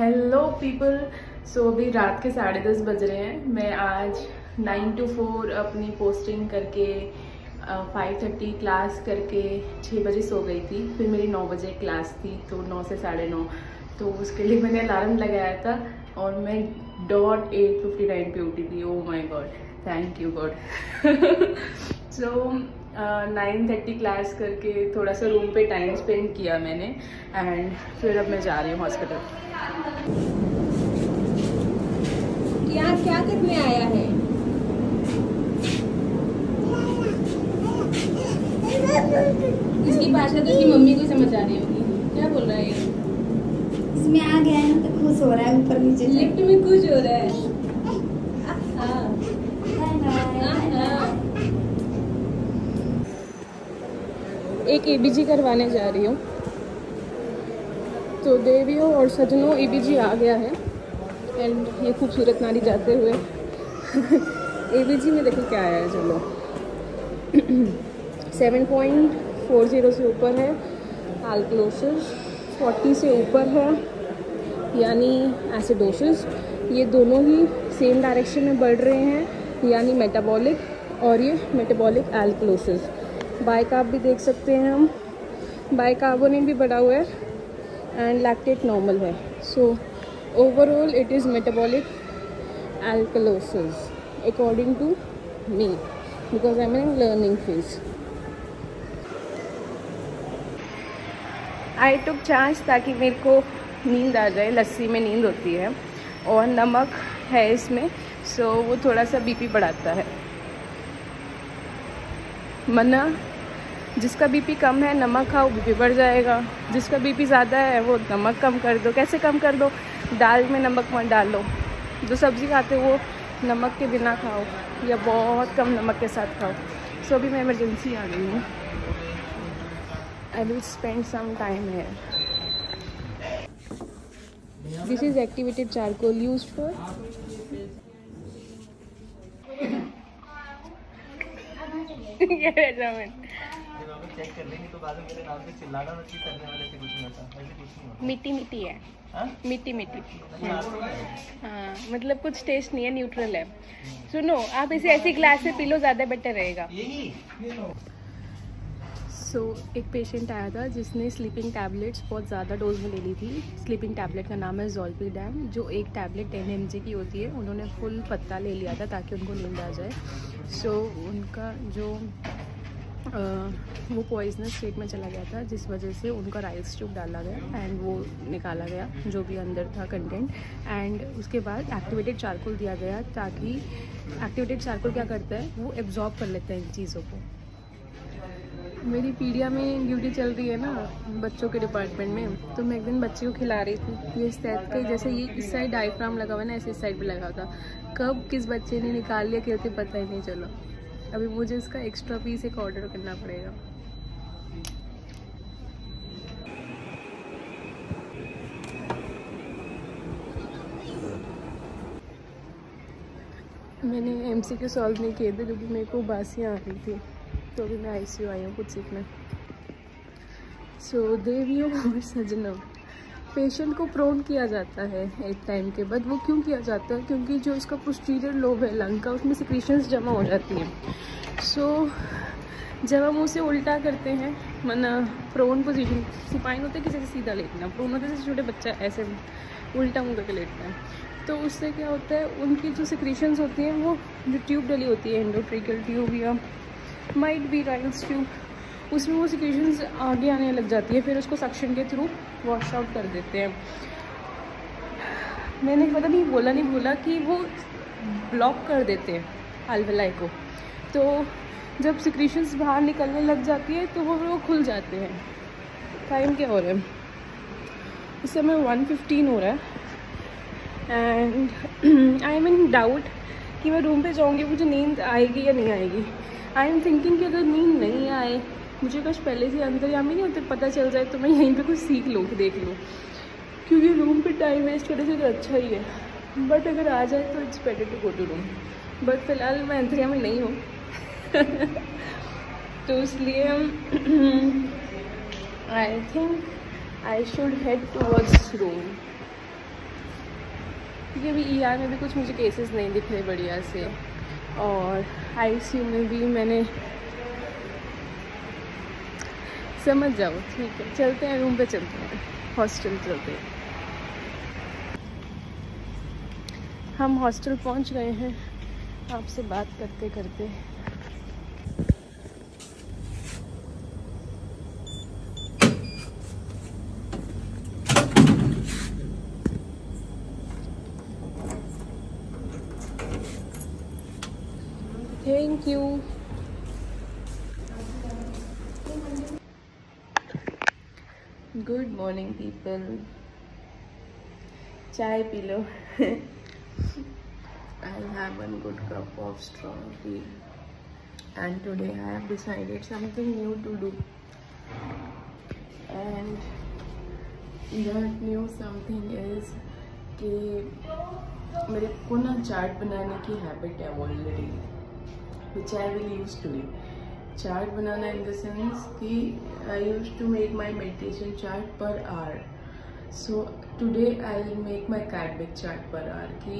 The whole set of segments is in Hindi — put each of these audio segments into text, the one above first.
Hello people. सो अभी रात के 10:30 बज रहे हैं। मैं आज 9 to 4 अपनी पोस्टिंग करके 5:30 क्लास करके 6 बजे सो गई थी। फिर मेरी 9 बजे क्लास थी, तो 9 से 9:30, तो उसके लिए मैंने अलार्म लगाया था और मैं डॉट 8:59 पे उठी थी। Oh my God, thank you God. So 9:30 class करके थोड़ा सा रूम पे टाइम स्पेंड किया मैंने, एंड फिर अब मैं जा रही हूँ हॉस्पिटल। क्या करने आया है? इसकी भाषा तो इसकी मम्मी को समझ आ रही होगी। क्या बोल रहा है ये? इसमें आ गया है तो खुश हो रहा है, ऊपर नीचे लिफ्ट में खुश हो रहा है। एक एबीजी करवाने जा रही हूँ, तो देवियों और सजनों एबीजी आ गया है। एंड ये खूबसूरत नारी जाते हुए एबीजी में देखो क्या आया है। चलो 7.40 से ऊपर है, एल्कलोसिस 40 से ऊपर है, यानी एसिडोसिस। ये दोनों ही सेम डायरेक्शन में बढ़ रहे हैं, यानी मेटाबॉलिक, और ये मेटाबॉलिक एल्कलोसिस। बाइकार्ब भी देख सकते हैं हम, बाइकार्बोनेट भी बढ़ा हुआ है एंड लैक्टेट नॉर्मल है। So overall it is metabolic alkalosis according to me, because I'm in learning phase. I took chance ताकि मेरे को नींद आ जाए। लस्सी में नींद होती है और नमक है इसमें, सो वो थोड़ा सा बीपी बढ़ाता है। मना जिसका बीपी कम है नमक खाओ, बीपी बढ़ जाएगा। जिसका बीपी ज़्यादा है वो नमक कम कर दो। कैसे कम कर दो? दाल में नमक मत डालो, जो सब्ज़ी खाते हो वो नमक के बिना खाओ या बहुत कम नमक के साथ खाओ। सो अभी मैं इमरजेंसी आ गई हूँ। I will spend some time here. This is activated charcoal used for check कर लेंगे तो बाद में मेरे नाम से चिल्लाना मत, करने वाले से कुछ नहीं होता, ऐसे कुछ नहीं होता। मीठी मीठी है। हाँ? मीठी हाँ, मतलब कुछ टेस्ट नहीं है, न्यूट्रल है। सुनो, आप इसे ऐसी ग्लास से पी लो, ज़्यादा बेटर रहेगा। सो एक पेशेंट आया था जिसने स्लीपिंग टैबलेट्स बहुत ज़्यादा डोज में ले ली थी। स्लीपिंग टैबलेट का नाम है ज़ोल्पिडेम, जो एक टैबलेट 10 mg की होती है। उन्होंने फुल पत्ता ले लिया था ताकि उनको नींद आ जाए। सो उनका जो वो पॉइजनस स्टेट में चला गया था, जिस वजह से उनका राइस ट्यूब डाला गया एंड वो निकाला गया जो भी अंदर था कंटेंट। एंड उसके बाद एक्टिवेटेड चारकोल दिया गया, ताकि एक्टिवेटेड चारकोल क्या करता है, वो एब्जॉर्ब कर लेता है इन चीज़ों को। मेरी पीडिया में ड्यूटी चल रही है ना बच्चों के डिपार्टमेंट में, तो मैं एक दिन बच्चे को खिला रही थी। ये इस टाइप के, जैसे ये इस साइड डायफ्राम लगा हुआ है ना, ऐसे इस साइड पे लगा था। कब किस बच्चे ने निकाल लिया कहते पता ही नहीं चला। अभी मुझे इसका एक्स्ट्रा पीस एक ऑर्डर करना पड़ेगा। मैंने MCQ सॉल्व नहीं किए थे क्योंकि मेरे को बासियाँ आ रही थी, तो अभी मैं ICU आई हूँ कुछ सीखना। सो देवियों और सजनों, पेशेंट को प्रोन किया जाता है एक टाइम के बाद। वो क्यों किया जाता है? क्योंकि जो इसका पोस्टीरियर लोब है लंग का, उसमें सिक्रीशंस जमा हो जाती हैं। सो जब हम उसे उल्टा करते हैं, मना प्रोन पोजीशन, सुपाइन होते हैं किसी से सीधा लेटना, प्रोन होते हैं छोटे बच्चा ऐसे उल्टा मुँह करके लेटना है। तो उससे क्या होता है, उनकी जो सिक्रीशंस होती हैं, वो जो ट्यूब डली होती है एंडोट्रेकियल ट्यूब या माइट बी राइल्स ट्यूब, उसमें वो सिक्रीशंस आगे आने लग जाती है। फिर उसको सक्शन के थ्रू वॉश आउट कर देते हैं। मैंने पता नहीं बोला कि वो ब्लॉक कर देते हैं अल्वेलाई को। तो जब सिक्रीशंस बाहर निकलने लग जाती है तो वो खुल जाते हैं। टाइम क्या हो रहा है? इस समय 1:15 हो रहा है and I M in doubt कि मैं रूम पे जाऊँगी, मुझे नींद आएगी या नहीं आएगी। आई एम थिंकिंग कि अगर नींद नहीं आए, मुझे कुछ पहले से अंतर्यामी नहीं होते पता चल जाए, तो मैं यहीं पे कुछ सीख लूँ, देख लूँ। क्योंकि रूम पे टाइम वेस्ट करने से तो अच्छा ही है, बट अगर आ जाए तो it's better to go to room. But फिलहाल मैं अंतर्यामी नहीं हूँ तो इसलिए I think I should head towards room. क्योंकि अभी ER में भी कुछ मुझे केसेस नहीं दिख रहे बढ़िया से, और ICU में भी मैंने, समझ जाओ। ठीक है, चलते हैं रूम पे, चलते हैं हॉस्टल, चलते हैं। हम हॉस्टल पहुंच गए हैं आपसे बात करते करते। Thank you. Good morning people, चाय पी लो। I'll have one good cup of strong tea, and today I have decided something new to do, and that new something is कि मेरे को ना चार्ट बनाने की हैबिट है already, which I will use today. Chart banana in the sense कि I used to make my meditation chart per hour. So today I'll make my Kardec chart per hour. Ki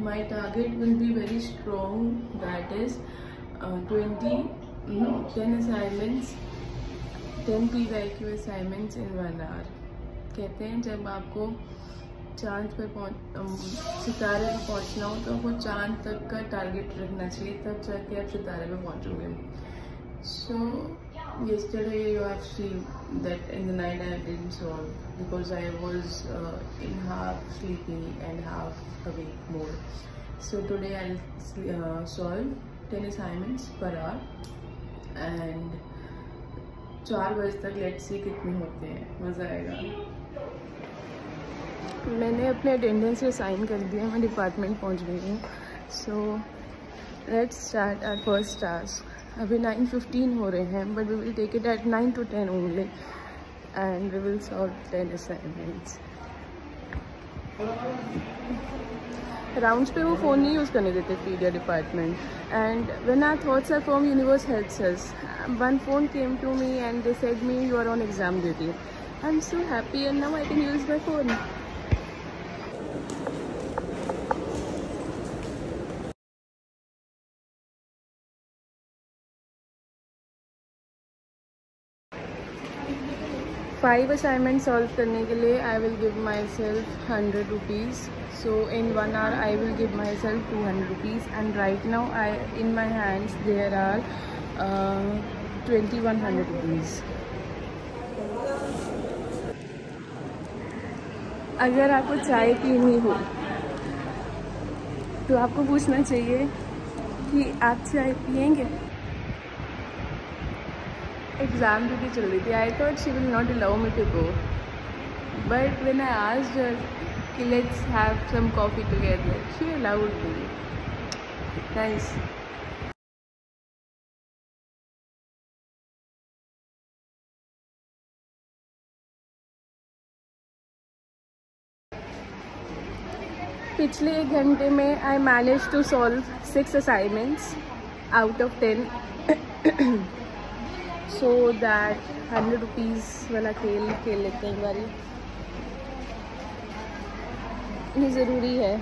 my target will be very strong. That is 10 assignments, 10 PYQ assignments in 1 hour. कहते हैं जब आपको चांद पे सितारे पे पहुंचना हो तो आपको चांद तक का टारगेट रखना चाहिए, तब जाके आप सितारे पे पहुंचोगे। So yesterday you have seen that in the night I didn't solve because I was in half sleepy and half awake mode. So today I'll solve 10 assignments per hour and 4 बजे तक let's see कितने होते हैं, मज़ा आएगा। मैंने अपने अटेंडेंस से साइन कर दिया, मैं डिपार्टमेंट पहुंच गई हूँ। So let's start our first task. अभी 9:15 हो रहे हैं, but we will take it at 9 to 10 only, and we will solve 10 assignments. Rounds पे वो फ़ोन नहीं यूज़ करने देते paedia department, and when our thoughts are from universe helps us, one phone came to me and they said me you are on exam duty. I am so happy and now I can use my phone. Five assignment solve करने के लिए I will give myself 100 rupees. So in 1 hour I will give myself 200 rupees, and right now I in my hands there are 2100 rupees. अगर आपको चाय पीनी हो तो आपको पूछना चाहिए कि आप चाय पियेंगे। एग्ज़ाम ड्यूटी चल रही थी, I thought she will not allow me to go, but when I asked her कि let's have some coffee together, she allowed me. Nice. पिछले 1 घंटे में I manage to solve 6 assignments out of 10। So that 100 rupees वाला खेल खेल लेते हैं एक बारी, ये ज़रूरी है।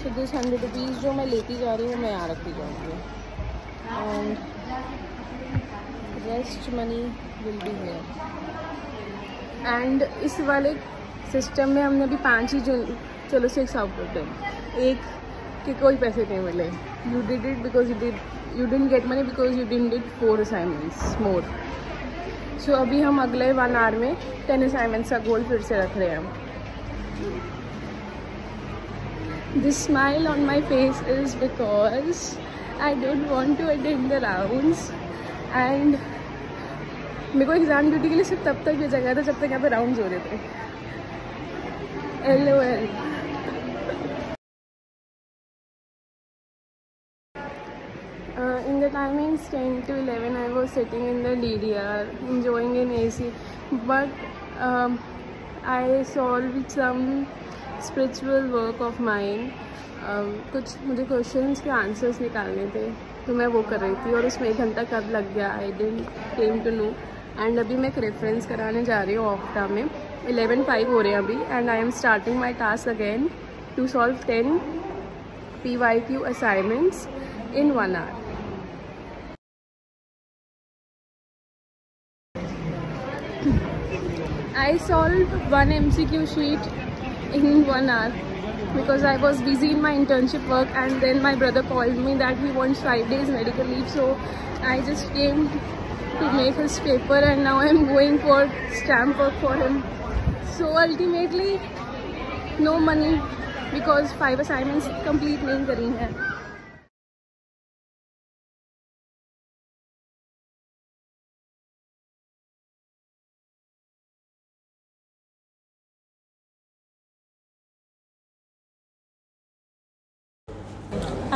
सो दिस 100 रुपीज़ जो मैं लेती जा रही हूँ मैं यहाँ रखती जाऊँगी, and rest money will be here. And इस वाले सिस्टम में हमने अभी 5 ही जो, चलो 6 आउट ऑफ 10, एक के कोई पैसे नहीं मिले। You did it because you didn't get money because you didn't did 4 assignments more. So अभी हम अगले 1 hour में 10 assignments का गोल फिर से रख रहे हैं। This smile on my face is because I don't want to attend the rounds, and मेरे को एग्ज़ाम ड्यूटी के लिए सिर्फ तब तक भेजा गया था जब तक यहाँ पे राउंड्स हो रहे थे। LOL। In the timings 10 to 11 I was sitting in the DDR enjoying an AC, but I solved some spiritual work of mine. कुछ मुझे क्वेश्चंस के आंसर्स निकालने थे तो मैं वो कर रही थी, और उसमें 1 घंटा कब लग गया I didn't came to know. And अभी मैं एक रेफरेंस कराने जा रही हूँ ऑफ्टा में, 11:05 हो रहे हैं अभी, and I am starting my task again to solve 10 PYQ assignments in 1 hour. I solved 1 MCQ sheet in 1 hour because I was busy in my internship work, and then my brother called me that he wants 5 days medical leave, so I just came to make his paper, and now I am going for stamp work for him. So ultimately no money because 5 assignments complete नहीं करी हैं.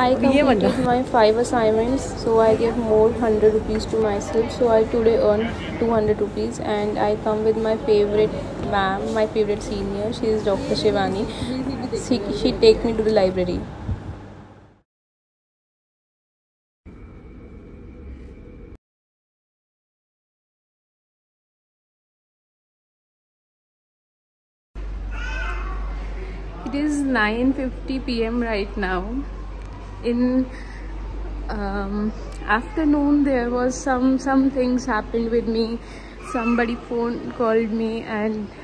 I completed my 5 assignments, so I gave more 100 rupees to myself. So I today earned 200 rupees, and I come with my favorite ma'am, my favorite senior. She is Dr. Shivani. She take me to the library. It is 9:50 PM right now. In afternoon there was some things happened with me. Somebody phone called me and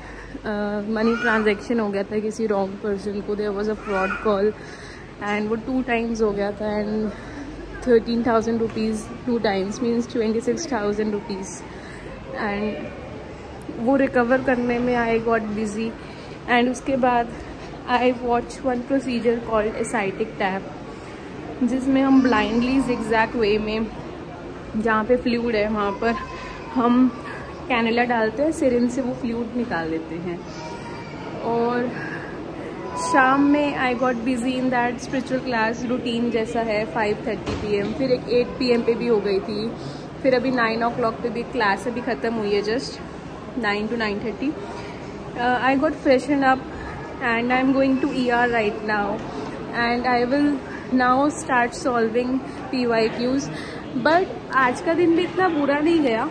money transaction हो गया था किसी wrong person को. There was a fraud call and वो 2 times हो गया था, and 13,000 rupees 2 times means 26,000 rupees. and वो recover करने में I got busy, and उसके बाद I watched one procedure called ascitic tap, जिसमें हम ब्लाइंडली zigzag वे में जहाँ पे फ्लूइड है वहाँ पर हम कैनुला डालते हैं, सिरिंज से वो फ्लूइड निकाल देते हैं. और शाम में I got busy in that spiritual class routine जैसा है 5:30 PM, फिर एक 8 PM पे भी हो गई थी, फिर अभी 9 o'clock पे भी क्लास अभी ख़त्म हुई है, just 9 to 9:30. I got freshen up and I'm going to ER right now, and I will now start solving PYQs. But आज का दिन भी इतना बुरा नहीं गया,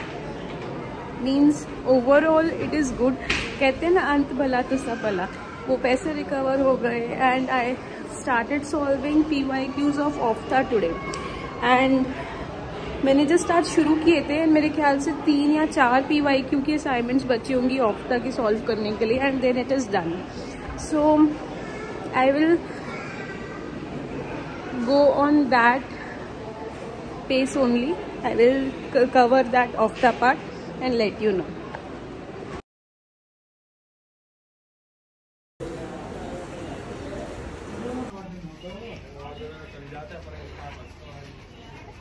means overall it is good. कहते हैं ना अंत भला तो सब भला. वो पैसे रिकवर हो गए, and I started solving PYQs of OFTA today. and मैंने जस्ट आज शुरू किए थे, मेरे ख्याल से 3 या 4 PYQ की असाइनमेंट्स बची होंगी OFTA की सॉल्व करने के लिए, and then it is done. So I will go on that pace only. I will cover that OFTA part and let you know.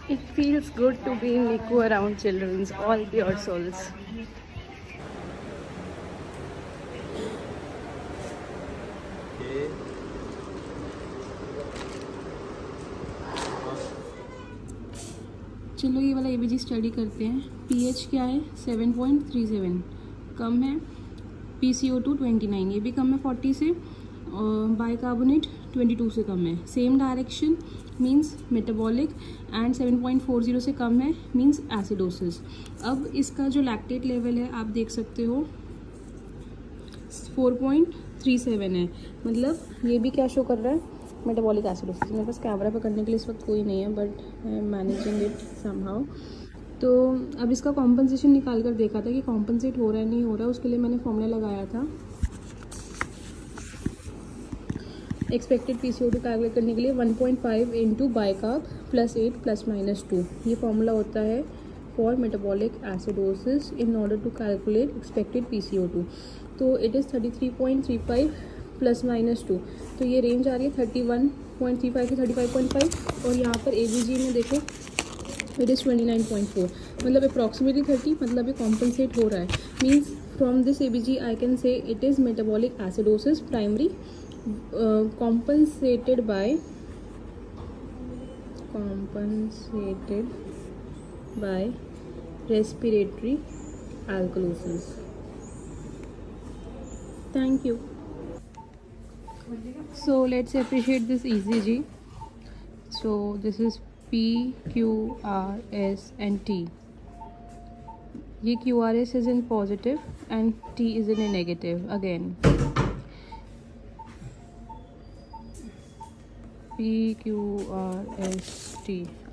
It feels good to be in NICU around children's, all pure souls. चलो ये वाला ABG स्टडी करते हैं. pH क्या है 7.37, कम है. PCO2 29, ये भी कम है 40 से. बाइकार्बोनेट 22 से कम है. Same direction means metabolic, and 7.40 से कम है मींस एसिडोसिस. अब इसका जो लैक्टेट लेवल है आप देख सकते हो 4.37 है, मतलब ये भी क्या शो कर रहा है मेटाबॉलिक एसिडोसिस. मेरे पास कैमरा पे करने के लिए इस वक्त कोई नहीं है, but I am managing it somehow. तो अब इसका कॉम्पनसेशन निकाल कर देखा था कि कॉम्पनसेट हो रहा है नहीं हो रहा है. उसके लिए मैंने फॉर्मूला लगाया था एक्सपेक्टेड PCO2 कैलकुलेट करने के लिए 1.5 इंटू बाइकार्ब +8 ±2. ये फॉर्मूला होता है for metabolic acidosis in order to calculate expected PCO2. तो इट इज़ 33.35 ±2. तो ये रेंज आ रही है 31.35 से 35.5, और यहाँ पर ABG में देखो इट इज़ 29.4, मतलब अप्रॉक्सीमेटली 30, मतलब ये कॉम्पनसेट हो रहा है. Means from this ABG I can say it is metabolic acidosis primary compensated by respiratory alkalosis. Thank you. So let's appreciate this ECG. So this is P, Q, R, S and T. ये QRS is in positive and T is in a negative again. PQRST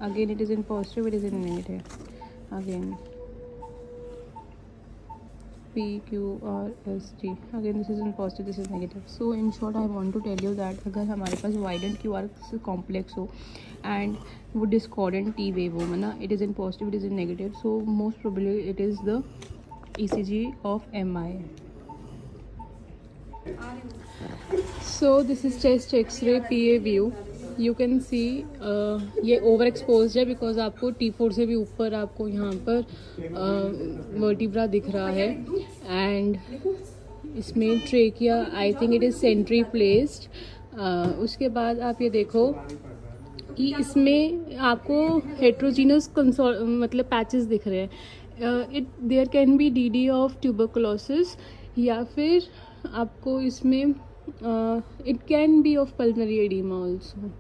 again, it is in positive, it is in negative again. PQRST again, this is in positive, this is negative. So in short I want to tell you that अगर हमारे पास वाइडेंट QRS कॉम्प्लेक्स हो एंड वो डिस्कॉर्डेंट T वेव हो, है ना, it is in positive, it is in negative, so most probably it is the ECG of MI. So this is chest X-ray PA view. You can see ये ओवर एक्सपोज है बिकॉज आपको T4 से भी ऊपर आपको यहाँ पर वर्टिब्रा दिख रहा है एंड इसमें trachea I think it is central placed. उसके बाद आप ये देखो कि इसमें आपको हेट्रोजीनस मतलब पैचेस दिख रहे हैं. It there can be DD of tuberculosis या फिर आपको इसमें it can be of pulmonary oedema also.